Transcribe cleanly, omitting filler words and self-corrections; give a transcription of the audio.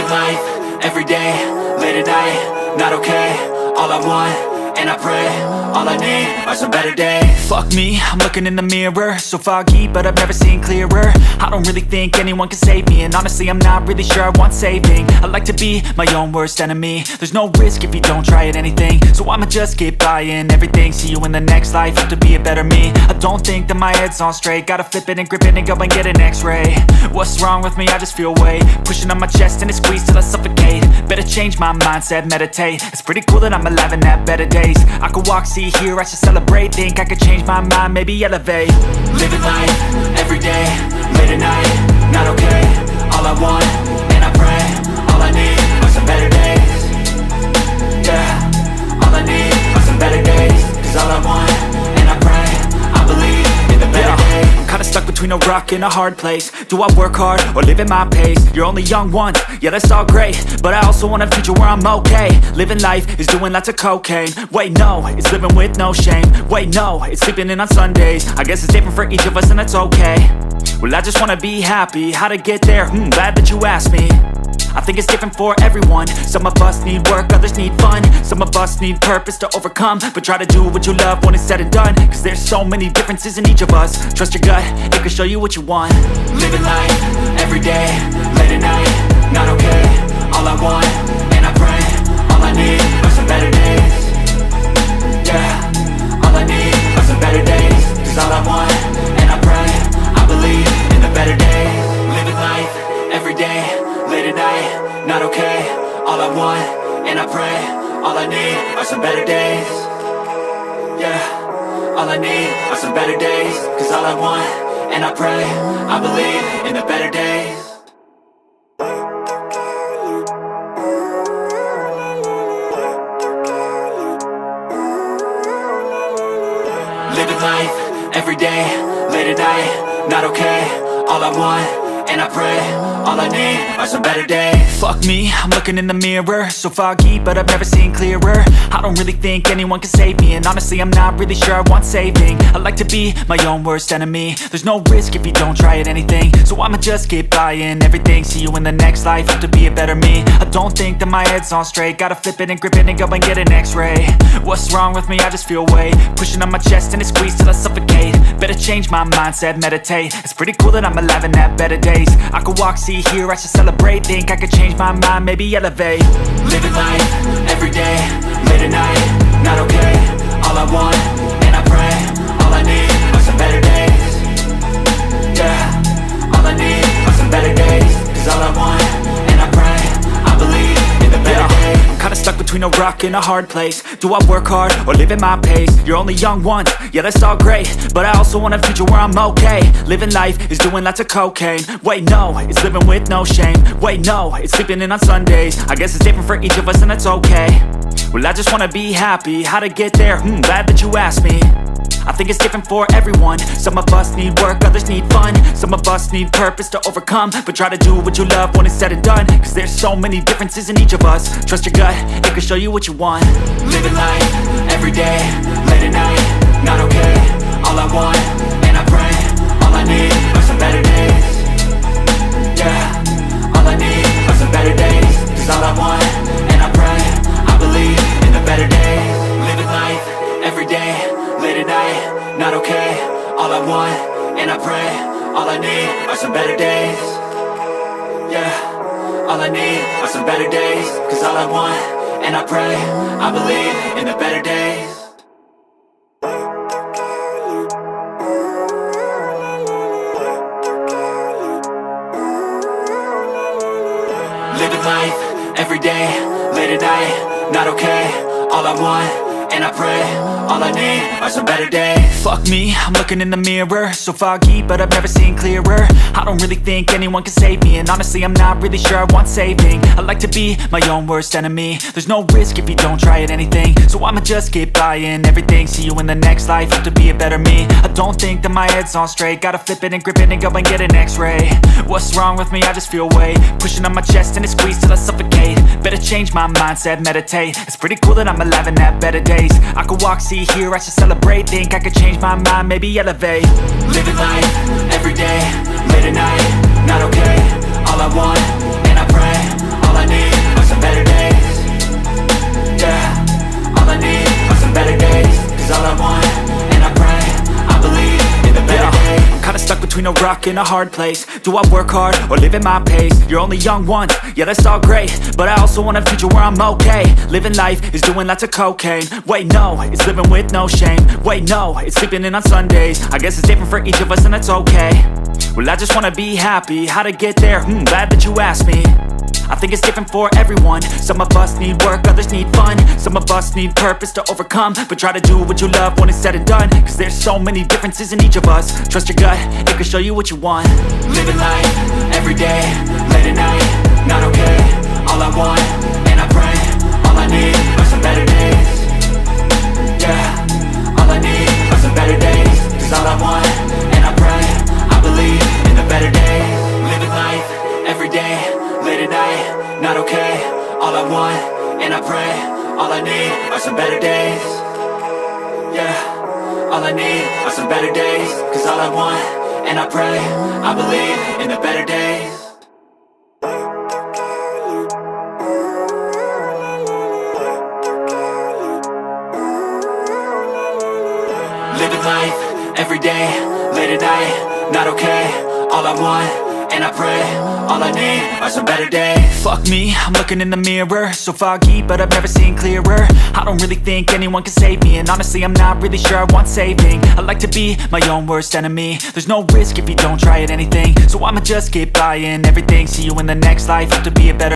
Living life, everyday, late at night, not okay. All I want, and I pray, all I need are some better days. Fuck me, I'm looking in the mirror, so foggy, but I've never seen clearer. I don't really think anyone can save me, and honestly I'm not really sure I want saving. I like to be my own worst enemy. There's no risk if you don't try at anything, so I'ma just keep buying everything. See you in the next life, have to be a better me. I don't think that my head's on straight, gotta flip it and grip it and go and get an x-ray. What's wrong with me? I just feel weight pushing on my chest and it squeezes till I suffocate. Better change my mindset, meditate. It's pretty cool that I'm alive and have better days. I could walk, see, hear, I should celebrate. Think I could change my mind, maybe elevate. Living life, everyday, late at night, not okay. All I want, and I pray, all I need are some better days. Yeah, all I need are some better days. Cause all I want, and I pray, I believe in the better days. I'm kinda stuck between a rock and a hard place. Do I work hard or live at my pace? You're only young once, yeah that's all great, but I also want a future where I'm okay. Living life is doing lots of cocaine. Wait no, it's living with no shame. Wait no, it's sleeping in on Sundays. I guess it's different for each of us and that's okay. Well I just wanna be happy, how to get there? Glad that you asked me. I think it's different for everyone. Some of us need work, others need fun. Some of us need purpose to overcome. But try to do what you love when it's said and done. Cause there's so many differences in each of us. Trust your gut, it can show you what you want. Living life, everyday, late at night, not okay. All I want, and I pray, all I need are some better days. Yeah, all I need are some better days. Cause all I want, and I pray, I believe in the better days. Living life, everyday, late at night, not okay. All I want, and I pray, all I need are some better days. Yeah, all I need are some better days. Cause all I want, and I pray, I believe in the better days. Living life, everyday, late at night, not okay. All I want, and I pray, all I need are some better days. Fuck me, I'm looking in the mirror, so foggy, but I've never seen clearer. I don't really think anyone can save me, and honestly I'm not really sure I want saving. I like to be my own worst enemy. There's no risk if you don't try at anything, so I'ma just keep buying everything. See you in the next life, have to be a better me. I don't think that my head's on straight, gotta flip it and grip it and go and get an x-ray. What's wrong with me? I just feel weight pushing on my chest and it squeezes till I suffocate. Better change my mindset, meditate. It's pretty cool that I'm alive and have better days. I could walk, see, hear, I should celebrate. Think I could change my mind, maybe elevate. Living life, everyday, late at night, not okay. All I want, and I pray, all I need are some better days. Yeah, all I need are some better days. Cause all I want, and I pray, I believe in the better days. I'm kinda stuck between a rock and a hard place. Do I work hard or live at my pace? You're only young once, yeah that's all great, but I also want a future where I'm okay. Living life is doing lots of cocaine. Wait no, it's living with no shame. Wait no, it's sleeping in on Sundays. I guess it's different for each of us and that's okay. Well I just wanna be happy, how to get there? Glad that you asked me. I think it's different for everyone. Some of us need work, others need fun. Some of us need purpose to overcome. But try to do what you love when it's said and done. Cause there's so many differences in each of us. Trust your gut, it can show you what you want. Living life, everyday, late at night, not okay. All I want, and I pray, all I need are some better days. Yeah, all I need are some better days. Cause all I want, and I pray, I believe in the better days. Living life, everyday, late at night, not okay. All I want, and I pray, all I need are some better days. Yeah, all I need are some better days. Cause all I want, and I pray, I believe in the better days. Living life, everyday, late at night, not okay. All I want, and I pray, all I need are some better days. Fuck me, I'm looking in the mirror, so foggy, but I've never seen clearer. I don't really think anyone can save me, and honestly I'm not really sure I want saving. I like to be my own worst enemy. There's no risk if you don't try at anything, so I'ma just keep buying everything. See you in the next life, have to be a better me. I don't think that my head's on straight, gotta flip it and grip it and go and get an x-ray. What's wrong with me? I just feel weight pushing on my chest and it squeezes till I suffocate. Better change my mindset, meditate. It's pretty cool that I'm alive and have better days. I could walk, see, hear, I should celebrate. Think I could change my mind, maybe elevate. Living life, everyday, late at night, not okay. All I want, and I pray, all I a rock in a hard place. Do I work hard or live at my pace? You're only young once, yeah that's all great, but I also want a future where I'm okay. Living life is doing lots of cocaine. Wait no, it's living with no shame. Wait no, it's sleeping in on Sundays. I guess it's different for each of us and that's okay. Well I just wanna be happy, how to get there? Glad that you asked me. I think it's different for everyone. Some of us need work, others need fun. Some of us need purpose to overcome. But try to do what you love when it's said and done, cause there's so many differences in each of us. Trust your gut, it can show you what you want. Living life, everyday, late at night, not okay. All I want, and I pray, all I need are some better days. Yeah, all I need are some better days. Cause all I want, and I pray, I believe in the better days. Living life, everyday, late at night, not okay. All I want, and I pray, all I need are some better days. Yeah, all I need are some better days. Cause all I want, and I pray, I believe in the better days. Living life, everyday, late at night, not okay. All I want, and I pray, all I need are some better days. Fuck me, I'm looking in the mirror, so foggy, but I've never seen clearer. I don't really think anyone can save me, and honestly I'm not really sure I want saving. I like to be my own worst enemy. There's no risk if you don't try at anything, so I'ma just keep buying everything. See you in the next life, have to be a better